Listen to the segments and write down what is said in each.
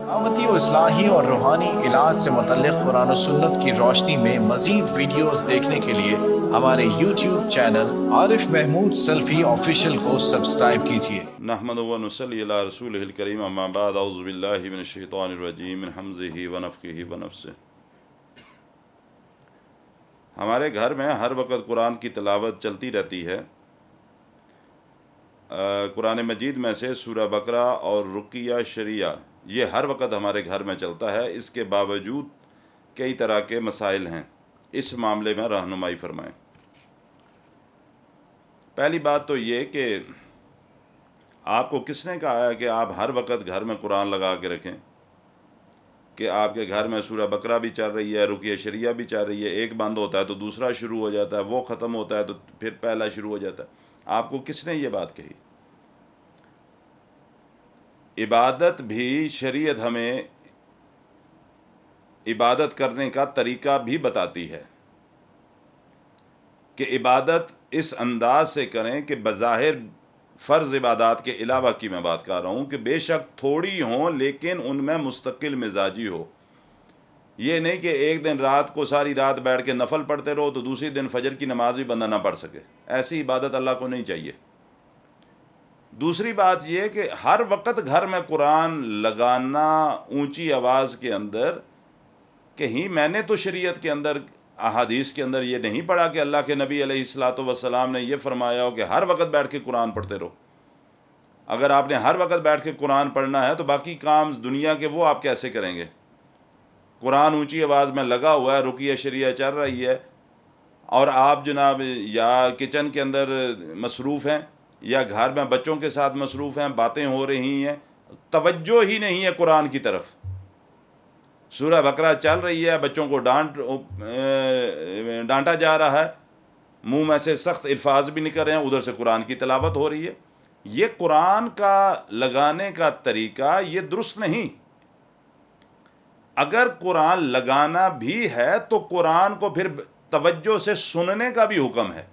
دعوتی و اصلاحی اور روحانی علاج سے متعلق قرآن و سنت کی روشنی میں مزید ویڈیوز دیکھنے کے لیے ہمارے یوٹیوب چینل عارف محمود سلفی آفیشیل کو سبسکرائب کیجیے۔ نحمد و نصلی علی رسول الکریم، اما بعد، اعوذ باللہ من الشیطان الرجیم، من حمزہ ونفخہ ونفثہ۔ ہمارے گھر میں ہر وقت قرآن کی تلاوت چلتی رہتی ہے۔ قرآن مجید میں سے سورہ بقرہ اور رقیہ شریعہ یہ ہر وقت ہمارے گھر میں چلتا ہے۔ اس کے باوجود کئی طرح کے مسائل ہیں، اس معاملے میں رہنمائی فرمائیں۔ پہلی بات تو یہ کہ آپ کو کس نے کہا ہے کہ آپ ہر وقت گھر میں قرآن لگا کے رکھیں؟ کہ آپ کے گھر میں سورہ بقرہ بھی چل رہی ہے، رقیہ شریعہ بھی چل رہی ہے، ایک بند ہوتا ہے تو دوسرا شروع ہو جاتا ہے، وہ ختم ہوتا ہے تو پھر پہلا شروع ہو جاتا ہے۔ آپ کو کس نے یہ بات کہی؟ عبادت بھی شریعت ہمیں عبادت کرنے کا طریقہ بھی بتاتی ہے کہ عبادت اس انداز سے کریں کہ بظاہر فرض عبادات کے علاوہ کی میں بات کر رہا ہوں کہ بے شک تھوڑی ہوں لیکن ان میں مستقل مزاجی ہو۔ یہ نہیں کہ ایک دن رات کو ساری رات بیٹھ کے نفل پڑھتے رہو تو دوسری دن فجر کی نماز بھی بندہ نہ پڑھ سکے، ایسی عبادت اللہ کو نہیں چاہیے۔ دوسری بات یہ کہ ہر وقت گھر میں قرآن لگانا اونچی آواز کے اندر، کہیں میں نے تو شریعت کے اندر احادیث کے اندر یہ نہیں پڑھا کہ اللہ کے نبی علیہ الصلاۃ والسلام نے یہ فرمایا ہو کہ ہر وقت بیٹھ کے قرآن پڑھتے رہو۔ اگر آپ نے ہر وقت بیٹھ کے قرآن پڑھنا ہے تو باقی کام دنیا کے وہ آپ کیسے کریں گے؟ قرآن اونچی آواز میں لگا ہوا ہے، رقیہ شریعہ چل رہی ہے، اور آپ جناب یا کچن کے اندر مصروف ہیں یا گھر میں بچوں کے ساتھ مصروف ہیں، باتیں ہو رہی ہیں، توجہ ہی نہیں ہے قرآن کی طرف۔ سورہ بقرہ چل رہی ہے، بچوں کو ڈانٹا جا رہا ہے، منہ میں سے سخت الفاظ بھی نکل رہے ہیں، ادھر سے قرآن کی تلاوت ہو رہی ہے۔ یہ قرآن کا لگانے کا طریقہ یہ درست نہیں۔ اگر قرآن لگانا بھی ہے تو قرآن کو پھر توجہ سے سننے کا بھی حکم ہے۔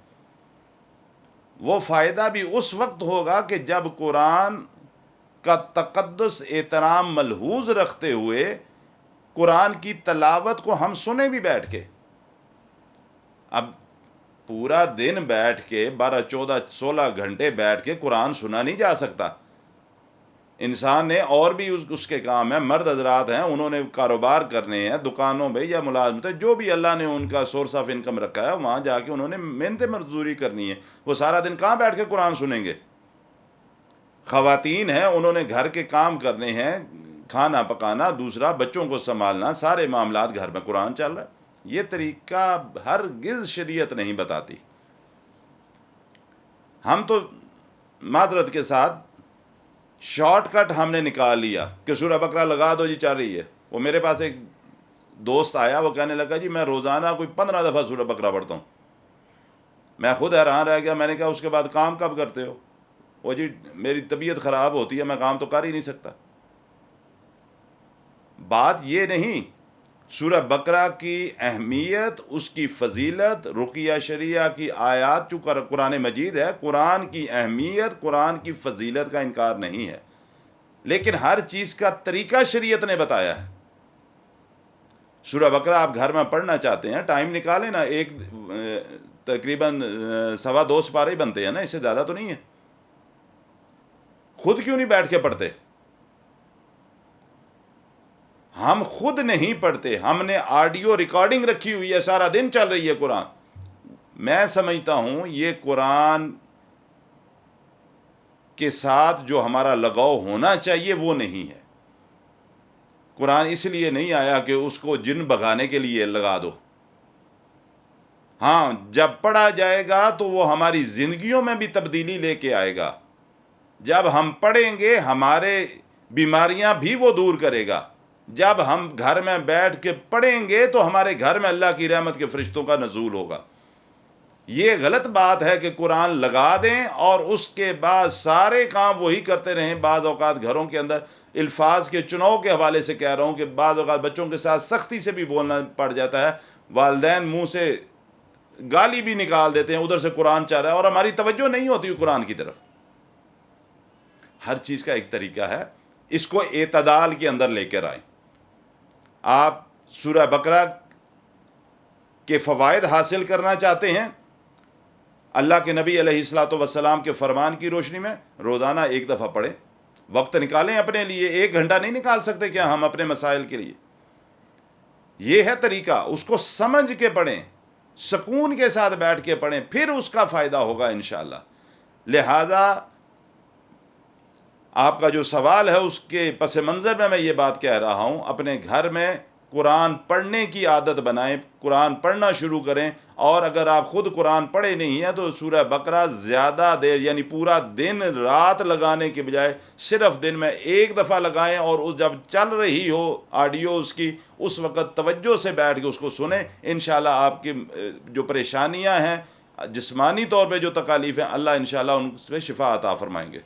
وہ فائدہ بھی اس وقت ہوگا کہ جب قرآن کا تقدس احترام ملحوظ رکھتے ہوئے قرآن کی تلاوت کو ہم سنیں بھی بیٹھ کے۔ اب پورا دن بیٹھ کے 12 14 16 گھنٹے بیٹھ کے قرآن سنا نہیں جا سکتا۔ انسان نے اور بھی اس کے کام ہیں، مرد حضرات ہیں، انہوں نے کاروبار کرنے ہیں، دکانوں میں یا ملازمت، جو بھی اللہ نے ان کا سورس آف انکم رکھا ہے وہاں جا کے انہوں نے محنت مزدوری کرنی ہے۔ وہ سارا دن کہاں بیٹھ کے قرآن سنیں گے؟ خواتین ہیں، انہوں نے گھر کے کام کرنے ہیں، کھانا پکانا، دوسرا بچوں کو سنبھالنا، سارے معاملات گھر میں قرآن چل رہا ہے۔ یہ طریقہ ہرگز شریعت نہیں بتاتی۔ ہم تو معذرت کے ساتھ شارٹ کٹ ہم نے نکال لیا کہ سورہ بقرہ لگا دو جی چل رہی ہے۔ وہ میرے پاس ایک دوست آیا، وہ کہنے لگا جی میں روزانہ کوئی 15 دفعہ سورہ بقرہ پڑھتا ہوں۔ میں خود حیران رہ گیا، میں نے کہا اس کے بعد کام کب کرتے ہو؟ وہ جی میری طبیعت خراب ہوتی ہے، میں کام تو کر ہی نہیں سکتا۔ بات یہ نہیں، سورہ بقرہ کی اہمیت، اس کی فضیلت، رقیہ شریعہ کی آیات، چونکہ قرآن مجید ہے، قرآن کی اہمیت، قرآن کی فضیلت کا انکار نہیں ہے، لیکن ہر چیز کا طریقہ شریعت نے بتایا ہے۔ سورہ بقرہ آپ گھر میں پڑھنا چاہتے ہیں، ٹائم نکالیں نا، ایک تقریباً 2.25 سپارے ہی بنتے ہیں نا، اس سے زیادہ تو نہیں ہے۔ خود کیوں نہیں بیٹھ کے پڑھتے؟ ہم خود نہیں پڑھتے، ہم نے آڈیو ریکارڈنگ رکھی ہوئی ہے، سارا دن چل رہی ہے قرآن۔ میں سمجھتا ہوں یہ قرآن کے ساتھ جو ہمارا لگاؤ ہونا چاہیے وہ نہیں ہے۔ قرآن اس لیے نہیں آیا کہ اس کو جن بھگانے کے لیے لگا دو۔ ہاں، جب پڑھا جائے گا تو وہ ہماری زندگیوں میں بھی تبدیلی لے کے آئے گا۔ جب ہم پڑھیں گے ہمارے بیماریاں بھی وہ دور کرے گا۔ جب ہم گھر میں بیٹھ کے پڑھیں گے تو ہمارے گھر میں اللہ کی رحمت کے فرشتوں کا نزول ہوگا۔ یہ غلط بات ہے کہ قرآن لگا دیں اور اس کے بعد سارے کام وہی کرتے رہیں۔ بعض اوقات گھروں کے اندر الفاظ کے چناؤ کے حوالے سے کہہ رہا ہوں کہ بعض اوقات بچوں کے ساتھ سختی سے بھی بولنا پڑ جاتا ہے، والدین منہ سے گالی بھی نکال دیتے ہیں، ادھر سے قرآن چل رہا ہے اور ہماری توجہ نہیں ہوتی قرآن کی طرف۔ ہر چیز کا ایک طریقہ ہے۔ اس کو اعتدال کے اندر لے کر آئیں. آپ سورہ بقرہ کے فوائد حاصل کرنا چاہتے ہیں اللہ کے نبی علیہ الصلوۃ والسلام کے فرمان کی روشنی میں روزانہ ایک دفعہ پڑھیں. وقت نکالیں اپنے لیے. 1 گھنٹہ نہیں نکال سکتے کیا ہم اپنے مسائل کے لیے؟ یہ ہے طریقہ. اس کو سمجھ کے پڑھیں, سکون کے ساتھ بیٹھ کے پڑھیں, پھر اس کا فائدہ ہوگا انشاءاللہ. لہذا آپ کا جو سوال ہے اس کے پس منظر میں یہ بات کہہ رہا ہوں, اپنے گھر میں قرآن پڑھنے کی عادت بنائیں, قرآن پڑھنا شروع کریں. اور اگر آپ خود قرآن پڑھے نہیں ہیں تو سورہ بقرہ زیادہ دیر یعنی پورا دن رات لگانے کے بجائے صرف دن میں 1 دفعہ لگائیں, اور اس جب چل رہی ہو آڈیو اس کی, اس وقت توجہ سے بیٹھ کے اس کو سنیں. انشاءاللہ آپ کی جو پریشانیاں ہیں جسمانی طور پہ جو تکالیف ہیں اللہ انشاءاللہ ان پہ شفا عطا فرمائیں گے.